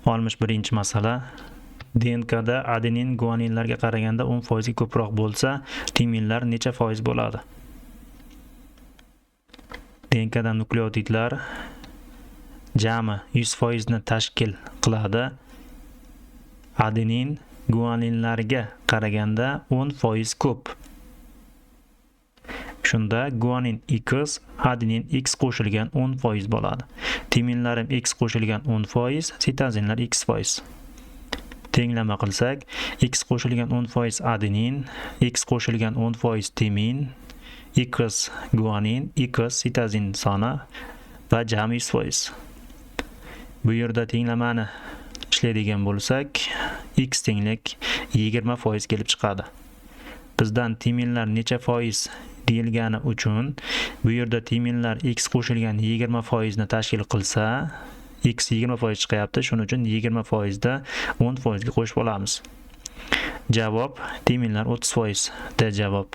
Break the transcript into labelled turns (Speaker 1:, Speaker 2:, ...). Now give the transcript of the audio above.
Speaker 1: 61-masala. DNKda adenin guaninlarga qaraganda 10% ko'proq bo'lsa, timinlar necha foiz bo'ladi? DNKda nukleotidlar jami 100% ni tashkil qiladi. Adenin guaninlarga qaraganda 10% ko'p. Shunda guanin X, adenin X qo'shilgan 10% bo'ladi. Timinlar X qo'shilgan 10%, sitozinlar X%. Tenglama qilsak, X qo'shilgan 10% adenin, X qo'shilgan 10% timin, X guanin, X sitozin soni va jami 100%. Bu yerda tenglamani ishlaydigan bo'lsak, X tenglik 20% kelib chiqadi. Bizdan timinlar necha foiz deyilgani uchun bu yerda timinlar X qo'shilgan 20% ni tashkil qilsa, X 20% chiqyapti, shuning uchun 20% da 10% ga qo'shib olamiz. Javob timinlar 30% da javob.